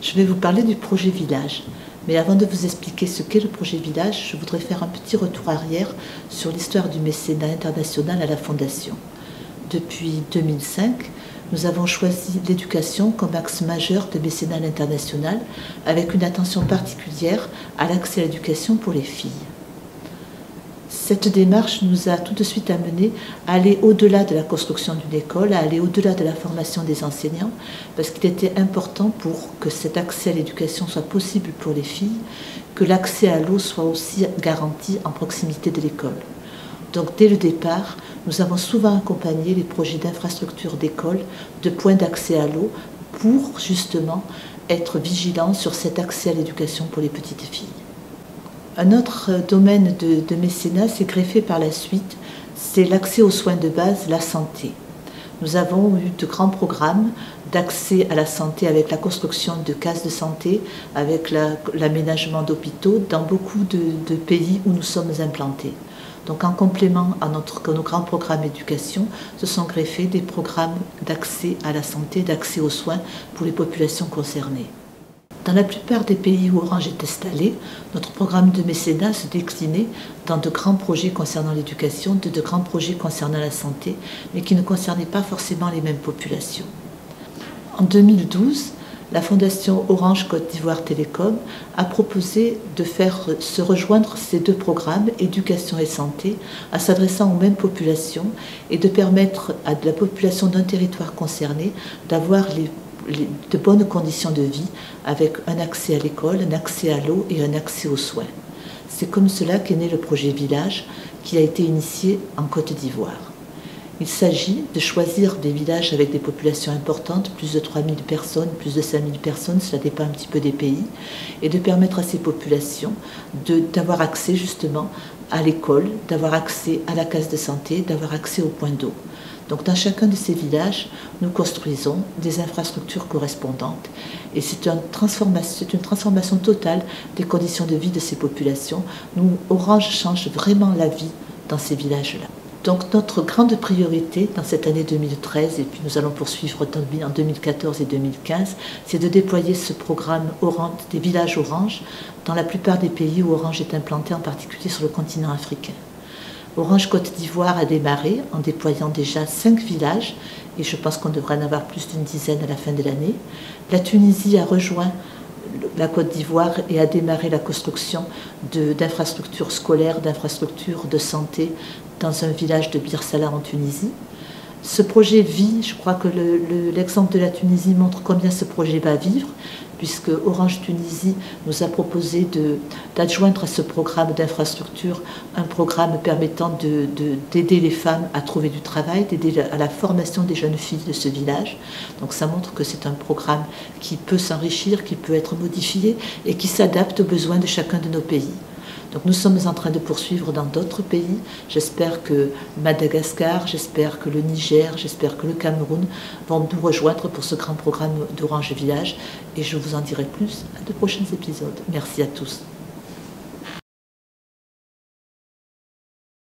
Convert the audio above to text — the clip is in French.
Je vais vous parler du projet Village. Mais avant de vous expliquer ce qu'est le projet Village, je voudrais faire un petit retour arrière sur l'histoire du mécénat international à la Fondation. Depuis 2005, nous avons choisi l'éducation comme axe majeur de mécénat international, avec une attention particulière à l'accès à l'éducation pour les filles. Cette démarche nous a tout de suite amené à aller au-delà de la construction d'une école, à aller au-delà de la formation des enseignants, parce qu'il était important pour que cet accès à l'éducation soit possible pour les filles, que l'accès à l'eau soit aussi garanti en proximité de l'école. Donc dès le départ, nous avons souvent accompagné les projets d'infrastructures d'école, de points d'accès à l'eau, pour justement être vigilants sur cet accès à l'éducation pour les petites filles. Un autre domaine de mécénat s'est greffé par la suite, c'est l'accès aux soins de base, la santé. Nous avons eu de grands programmes d'accès à la santé avec la construction de cases de santé, avec l'aménagement d'hôpitaux dans beaucoup de pays où nous sommes implantés. Donc en complément à nos grands programmes d'éducation, se sont greffés des programmes d'accès à la santé, d'accès aux soins pour les populations concernées. Dans la plupart des pays où Orange est installé, notre programme de mécénat se déclinait dans de grands projets concernant l'éducation, de grands projets concernant la santé, mais qui ne concernaient pas forcément les mêmes populations. En 2012, la Fondation Orange Côte d'Ivoire Télécom a proposé de faire se rejoindre ces deux programmes, éducation et santé, en s'adressant aux mêmes populations et de permettre à la population d'un territoire concerné d'avoir de bonnes conditions de vie avec un accès à l'école, un accès à l'eau et un accès aux soins. C'est comme cela qu'est né le projet Village qui a été initié en Côte d'Ivoire. Il s'agit de choisir des villages avec des populations importantes, plus de 3000 personnes, plus de 5000 personnes, cela dépend un petit peu des pays, et de permettre à ces populations d'avoir accès justement à l'école, d'avoir accès à la case de santé, d'avoir accès aux points d'eau. Donc dans chacun de ces villages, nous construisons des infrastructures correspondantes et c'est une transformation totale des conditions de vie de ces populations. Orange change vraiment la vie dans ces villages-là. Donc notre grande priorité dans cette année 2013, et puis nous allons poursuivre en 2014 et 2015, c'est de déployer ce programme Orange, des villages Orange dans la plupart des pays où Orange est implanté, en particulier sur le continent africain. Orange Côte d'Ivoire a démarré en déployant déjà 5 villages et je pense qu'on devrait en avoir plus d'une dizaine à la fin de l'année. La Tunisie a rejoint la Côte d'Ivoire et a démarré la construction d'infrastructures scolaires, d'infrastructures de santé dans un village de Bir Salah en Tunisie. Ce projet vit, je crois que l'exemple de la Tunisie montre combien ce projet va vivre, puisque Orange Tunisie nous a proposé d'adjoindre à ce programme d'infrastructure un programme permettant d'aider les femmes à trouver du travail, d'aider à la formation des jeunes filles de ce village. Donc ça montre que c'est un programme qui peut s'enrichir, qui peut être modifié et qui s'adapte aux besoins de chacun de nos pays. Donc nous sommes en train de poursuivre dans d'autres pays. J'espère que Madagascar, j'espère que le Niger, j'espère que le Cameroun vont nous rejoindre pour ce grand programme d'Orange Village. Et je vous en dirai plus à de prochains épisodes. Merci à tous.